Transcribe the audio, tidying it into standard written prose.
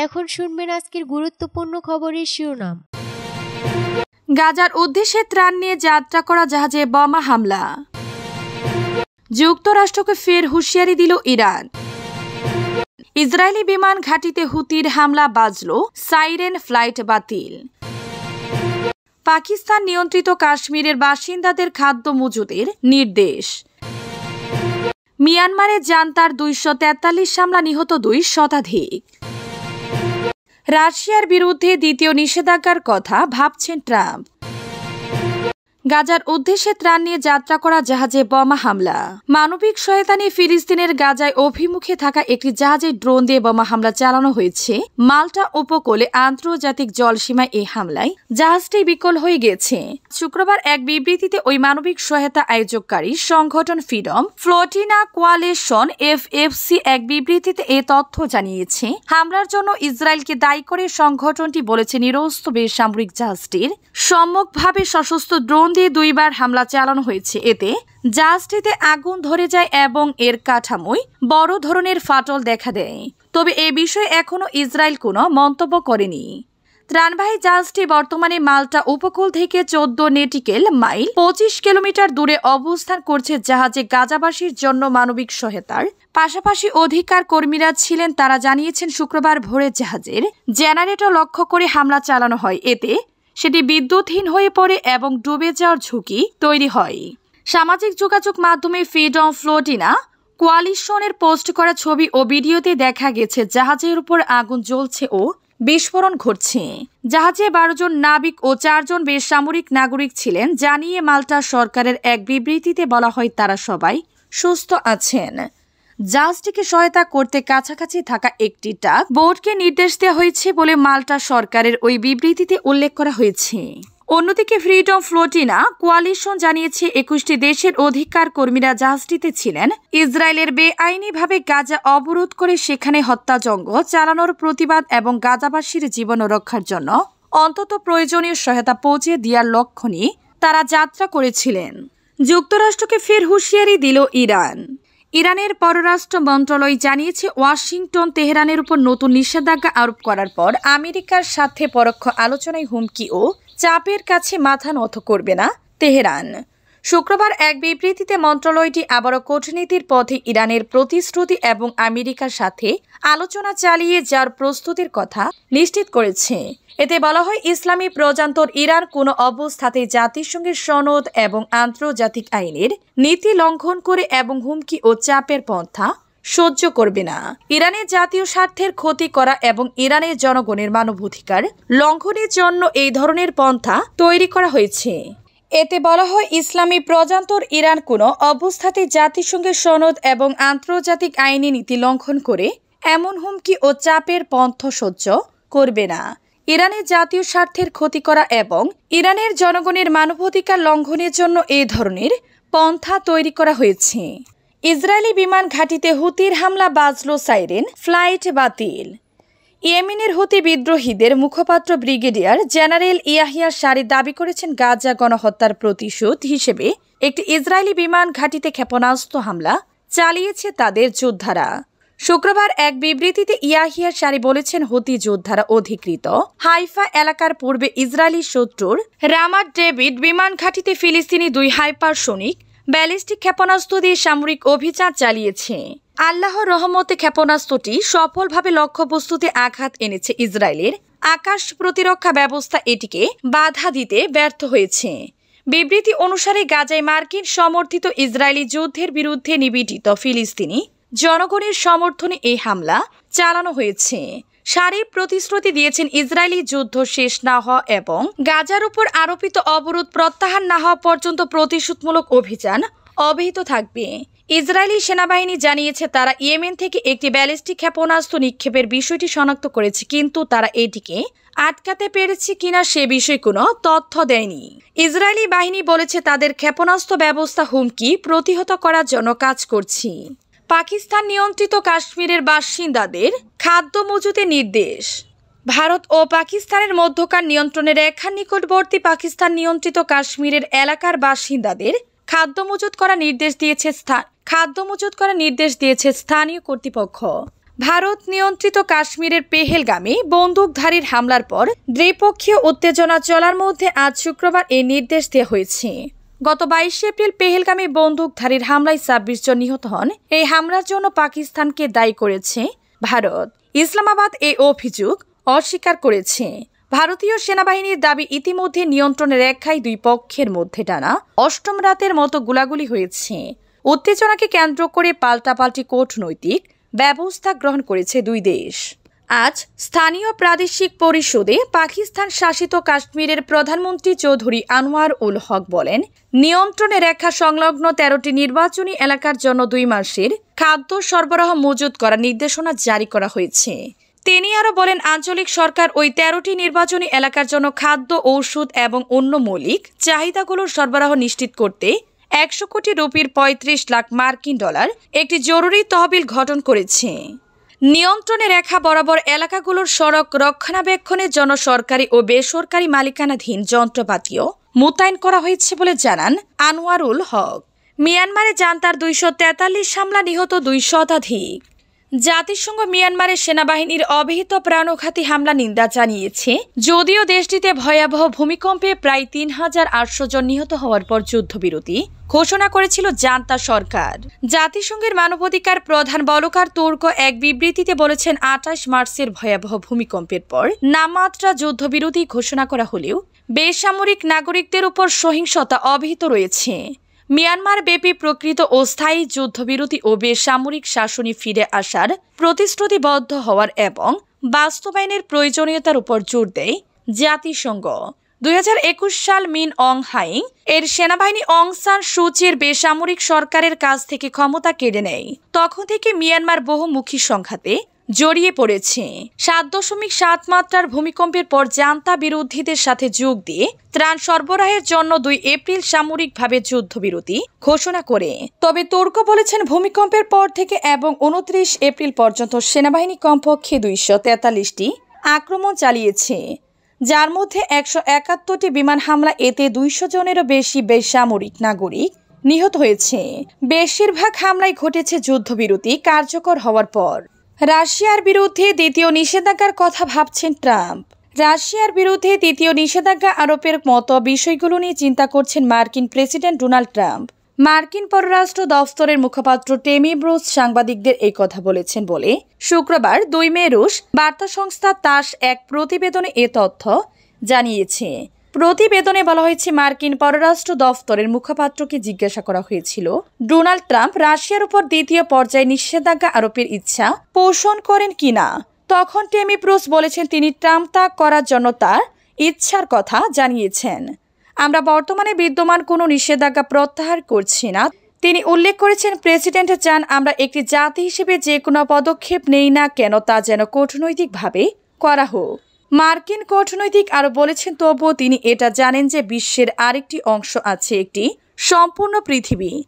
এখন শুনবেন আজকের গুরুত্বপূর্ণ খবরের শিরোনাম। গাজার উদ্দেশ্যে ত্রাণ নিয়ে যাত্রা করা জাহাজে বোমা হামলা। যুক্তরাষ্ট্রকে ফের হুঁশিয়ারি দিল ইরান। ইসরায়েলি বিমান ঘাঁটিতে হুতির হামলা বাজল, সাইরেন ফ্লাইট বাতিল। পাকিস্তান নিয়ন্ত্রিত কাশ্মীরের বাসিন্দাদের খাদ্য মজুদের নির্দেশ। মিয়ানমারে জান্তার 243 হামলা, নিহত 2 শতাধিক। রাশিয়ার বিরুদ্ধে দ্বিতীয় নিষেধাজ্ঞার কথা ভাবছেন ট্রাম্প। গাজার উদ্দেশ্যে ত্রাণ নিয়ে যাত্রা করা জাহাজে বোমা হামলা। মানবিক সহায়তা নিয়ে ফিলিস্তিনের গাজায় অভিমুখে থাকা একটি জাহাজে ড্রোন দিয়ে বোমা হামলা চালানো হয়েছে। মাল্টা উপকূলে আন্তর্জাতিক জলসীমায় এই হামলায় জাহাজটি বিকল হয়ে গেছে। শুক্রবার এক বিবৃতিতে ওই মানবিক সহায়তা আয়োজককারী সংগঠন ফ্রিডম ফ্লোটিনা কোয়ালিশন FFC এক বিবৃতিতে এ তথ্য জানিয়েছে। হামলার জন্য ইসরায়েলকে দায়ী করে সংগঠনটি বলেছে, নিরস্ত্র বেসামরিক জাহাজটির সম্মুখভাবে সশস্ত্র ড্রোন দিয়ে 2 বার হামলা চালানো হয়েছে। এতে জাহাজটিতে আগুন ধরে যায় এবং এর কাঠামোয় বড় ধরনের ফাটল দেখা দেয়। তবে এ বিষয়ে এখনো ইসরায়েল কোনো মন্তব্য করেনি। ত্রাণবাহী জাহাজটি বর্তমানে মাল্টা উপকূল থেকে 14 নেটিক্যাল মাইল 25 কিলোমিটার দূরে অবস্থান করছে। জাহাজে গাজাবাসীর জন্য মানবিক সহায়তার পাশাপাশি অধিকার কর্মীরা ছিলেন। তারা জানিয়েছেন, শুক্রবার ভোরে জাহাজের জেনারেটর লক্ষ্য করে হামলা চালানো হয়। এতে সেটি বিদ্যুৎহীন হয়ে পড়ে এবং ডুবে যাওয়ার ঝুঁকি তৈরি হয়। সামাজিক যোগাযোগ মাধ্যমে ফ্রিডম ফ্লোটিনা কোয়ালিশনের পোস্ট করা ছবি ও ভিডিওতে দেখা গেছে জাহাজের উপর আগুন জ্বলছে ও বিস্ফোরণ ঘটছে। জাহাজে 12 জন নাবিক ও 4 জন বেসামরিক নাগরিক ছিলেন। জানিয়ে মাল্টা সরকারের এক বিবৃতিতে বলা হয়, তারা সবাই সুস্থ আছেন। জাহাজটিকে সহায়তা করতে কাছাকাছি থাকা একটি টাগ বোটকে নির্দেশ দেওয়া হয়েছে বলে মাল্টা সরকারের ওই বিবৃতিতে উল্লেখ করা হয়েছে। অন্যদিকে ফ্রিডম ফ্লোটিনা কোয়ালিশন জানিয়েছে, 21টি দেশের অধিকার কর্মীরা জাহাজটিতে ছিলেন। ইসরায়েলের বেআইনিভাবে গাজা অবরোধ করে সেখানে হত্যাযজ্ঞ চালানোর প্রতিবাদ এবং গাজাবাসীর জীবন রক্ষার জন্য অন্তত প্রয়োজনীয় সহায়তা পৌঁছে দেওয়ার লক্ষ্য নিয়ে তারা যাত্রা করেছিলেন। যুক্তরাষ্ট্রকে ফের হুঁশিয়ারি দিল ইরান। ইরানের পররাষ্ট্র মন্ত্রণালয় জানিয়েছে, ওয়াশিংটন তেহরানের উপর নতুন নিষেধাজ্ঞা আরোপ করার পর আমেরিকার সাথে পরোক্ষ আলোচনায় হুমকি ও চাপের কাছে মাথা নত করবে না তেহরান। শুক্রবার এক বিবৃতিতে মন্ত্রণালয়টি আবারও কূটনীতির পথে ইরানের প্রতিশ্রুতি এবং আমেরিকার সাথে আলোচনা চালিয়ে যাওয়ার প্রস্তুতির কথা নিশ্চিত করেছে। এতে বলা হয়, ইসলামী প্রজাতন্ত্র ইরান কোনো অবস্থাতেই জাতিসংঘের সনদ এবং আন্তর্জাতিক আইনের নীতি লঙ্ঘন করে এবং হুমকি ও চাপের পন্থা সহ্য করবে না। ইরানের জাতীয় স্বার্থের ক্ষতি করা এবং ইরানের জনগণের মানবাধিকার লঙ্ঘনের জন্য এই ধরনের পন্থা তৈরি করা হয়েছে। এতে বলা হয়, ইসলামী প্রজাতন্ত্র ইরান কোনো অবস্থাতে জাতিসংঘের সনদ এবং আন্তর্জাতিক আইনি নীতি লঙ্ঘন করে এমন হুমকি ও চাপের পন্থা সহ্য করবে না। ইরানের জাতীয় স্বার্থের ক্ষতি করা এবং ইরানের জনগণের মানবাধিকার লঙ্ঘনের জন্য এই ধরনের পন্থা তৈরি করা হয়েছে। ইসরায়েলি বিমান ঘাঁটিতে হুতির হামলা বাজল, সাইরেন ফ্লাইট বাতিল। ইয়েমেনের হুতি বিদ্রোহীদের মুখপাত্র ব্রিগেডিয়ার জেনারেল ইয়াহিয়া সারি দাবি করেছেন, গাজা গণহত্যার প্রতিশোধ হিসেবে একটি ইসরায়েলি বিমান ঘাঁটিতে ক্ষেপণাস্ত্র হামলা চালিয়েছে তাদের যোদ্ধারা। শুক্রবার এক বিবৃতিতে ইয়াহিয়া সারি বলেছেন, হুতি যোদ্ধারা অধিকৃত হাইফা এলাকার পূর্বে ইসরায়েলি শত্রুর রামাত ডেভিড বিমান ঘাঁটিতে ফিলিস্তিনি 2 হাইপারসোনিক ব্যালিস্টিক ক্ষেপণাস্ত্র দিয়ে সামরিক অভিযান চালিয়েছে। আল্লাহর রহমতে ক্ষেপণাস্ত্রটি সফলভাবে লক্ষ্যবস্তুতে আঘাত এনেছে। ইসরায়েলের আকাশ প্রতিরক্ষা ব্যবস্থা এটিকে বাধা দিতে ব্যর্থ হয়েছে। বিবৃতি অনুসারে গাজায় মার্কিন সমর্থিত ইসরায়েলি যুদ্ধের বিরুদ্ধে নিবেদিত ফিলিস্তিনি জনগণের সমর্থনে এই হামলা চালানো হয়েছে। সারি প্রতিশ্রুতি দিয়েছেন, ইসরায়েলি যুদ্ধ শেষ না হওয়া এবং গাজার উপর আরোপিত অবরোধ প্রত্যাহার না হওয়া পর্যন্ত প্রতিশোধমূলক অভিযান অব্যাহত থাকবে। ইসরায়েলি সেনাবাহিনী জানিয়েছে, তারা ইয়েমেন থেকে একটি ব্যালিস্টিক ক্ষেপণাস্ত্র নিক্ষেপের বিষয়টি শনাক্ত করেছে, কিন্তু তারা এটিকে আটকাতে পেরেছে কিনা সে বিষয়ে কোনো তথ্য দেয়নি। ইসরায়েলি বাহিনী বলেছে, তাদের ক্ষেপণাস্ত্র ব্যবস্থা হুমকি প্রতিহত করার জন্য কাজ করছে। পাকিস্তান নিয়ন্ত্রিত কাশ্মীরের বাসিন্দাদের খাদ্য মজুদের নির্দেশ। ভারত ও পাকিস্তানের মধ্যকার নিয়ন্ত্রণের রেখার নিকটবর্তী পাকিস্তান নিয়ন্ত্রিত কাশ্মীরের এলাকার বাসিন্দাদের খাদ্য মজুত করার নির্দেশ দিয়েছে স্থানীয় কর্তৃপক্ষ। ভারত নিয়ন্ত্রিত কাশ্মীরের পেহেলগামে বন্দুকধারীর হামলার পর দ্বিপক্ষীয় উত্তেজনা চলার মধ্যে আজ শুক্রবার এই নির্দেশ দেওয়া হয়েছে। গত 22 এপ্রিল পেহেলগামে বন্দুকধারীর হামলায় 26 জন নিহত হন। এই হামলার জন্য পাকিস্তানকে দায়ী করেছে ভারত। ইসলামাবাদ এই অভিযোগ অস্বীকার করেছে। ভারতীয় সেনাবাহিনীর দাবি, ইতিমধ্যে নিয়ন্ত্রণ রেখায় দুই পক্ষের মধ্যে টানা অষ্টম রাতের মতো গোলাগুলি হয়েছে। উত্তেজনাকে কেন্দ্র করে পাল্টাপাল্টি কূটনৈতিক ব্যবস্থা গ্রহণ করেছে দুই দেশ। আজ স্থানীয় প্রাদেশিক পরিষদে পাকিস্তান শাসিত কাশ্মীরের প্রধানমন্ত্রী চৌধুরী আনোয়ার উল হক বলেন, নিয়ন্ত্রণে রেখা সংলগ্ন 13টি নির্বাচনী এলাকার জন্য 2 মাসের খাদ্য সরবরাহ মজুত করার নির্দেশনা জারি করা হয়েছে। তিনি আরও বলেন, আঞ্চলিক সরকার ওই 13টি নির্বাচনী এলাকার জন্য খাদ্য, ঔষধ এবং অন্য মৌলিক চাহিদাগুলোর সরবরাহ নিশ্চিত করতে 100 কোটি রুপির 35 লাখ মার্কিন ডলার একটি জরুরি তহবিল গঠন করেছে। নিয়ন্ত্রণে রেখা বরাবর এলাকাগুলোর সড়ক রক্ষণাবেক্ষণের জন্য সরকারি ও বেসরকারি মালিকানাধীন যন্ত্রপাতিও মোতায়েন করা হয়েছে বলে জানান আনোয়ারুল হক। মিয়ানমারে জান্তার 243 হামলা, নিহত 2 শতাধিক। জাতিসংঘ মিয়ানমারের সেনাবাহিনীর অবিহিত প্রাণঘাতী হামলা নিন্দা জানিয়েছে। যদিও দেশটিতে ভয়াবহ ভূমিকম্পে প্রায় 3800 জন নিহত হওয়ার পর যুদ্ধবিরতি ঘোষণা করেছিল জান্তা সরকার। জাতিসংঘের মানবাধিকার প্রধান বলকার তুর্ক এক বিবৃতিতে বলেছেন, 28 মার্চের ভয়াবহ ভূমিকম্পের পর নামমাত্রা যুদ্ধবিরতি ঘোষণা করা হলেও বেসামরিক নাগরিকদের উপর সহিংসতা অব্যাহত রয়েছে। মিয়ানমার ব্যাপী প্রকৃত ও স্থায়ী যুদ্ধবিরতি ও বেসামরিক শাসনে ফিরে আসার প্রতিশ্রুতিবদ্ধ হওয়ার এবং বাস্তবায়নের প্রয়োজনীয়তার উপর জোর দেয় জাতিসংঘ। 2021 সাল মিন অং হাইং এর সেনাবাহিনী অং সান সুচির বেসামরিক সরকারের কাছ থেকে ক্ষমতা কেড়ে নেয়। তখন থেকে মিয়ানমার বহুমুখী সংঘাতে জড়িয়ে পড়েছে। 7.7 মাত্রার ভূমিকম্পের পর জান্তা বিরোধীদের সাথে যোগ দিয়ে ত্রাণ সরবরাহের জন্য 2 এপ্রিল সামরিকভাবে যুদ্ধবিরতি ঘোষণা করে। তবে তুর্ক বলেছেন, ভূমিকম্পের পর থেকে এবং 29 এপ্রিল পর্যন্ত সেনাবাহিনী কমপক্ষে 243টি আক্রমণ চালিয়েছে, যার মধ্যে 171টি বিমান হামলা। এতে 200 জনেরও বেশি বেসামরিক নাগরিক নিহত হয়েছে। বেশিরভাগ হামলাই ঘটেছে যুদ্ধবিরতি কার্যকর হওয়ার পর। রাশিয়ার বিরুদ্ধে দ্বিতীয় নিষেধাজ্ঞার কথা ভাবছেন ট্রাম্প। রাশিয়ার বিরুদ্ধে দ্বিতীয় নিষেধাজ্ঞা আরোপের মতো বিষয়গুলো নিয়ে চিন্তা করছেন মার্কিন প্রেসিডেন্ট ডোনাল্ড ট্রাম্প। মার্কিন পররাষ্ট্র দফতরের মুখপাত্র টেমি ব্রুস সাংবাদিকদের এই কথা বলেছেন বলে শুক্রবার 2 মে রুশ বার্তা সংস্থা তাস এক প্রতিবেদনে এ তথ্য জানিয়েছে। প্রতিবেদনে বলা হয়েছে, মার্কিন পররাষ্ট্র দফতরের মুখপাত্রকে জিজ্ঞাসা করা হয়েছিল, ডোনাল্ড ট্রাম্প রাশিয়ার উপর দ্বিতীয় পর্যায়ে নিষেধাজ্ঞা আরোপের ইচ্ছা পোষণ করেন কিনা। তখন টেমি ব্রুস বলেছেন, তিনি ট্রাম্প তা করার জন্য তার ইচ্ছার কথা জানিয়েছেন। আমরা বর্তমানে বিদ্যমান কোনো নিষেধাজ্ঞা প্রত্যাহার করছি না। তিনি উল্লেখ করেছেন, প্রেসিডেন্ট চান আমরা একটি জাতি হিসেবে যে কোনো পদক্ষেপ নেই না কেন তা যেন কূটনৈতিকভাবে করা হোক। মার্কিন কূটনৈতিক আরও বলেছেন, তবুও তিনি এটা জানেন যে বিশ্বের আরেকটি অংশ আছে, একটি সম্পূর্ণ পৃথিবী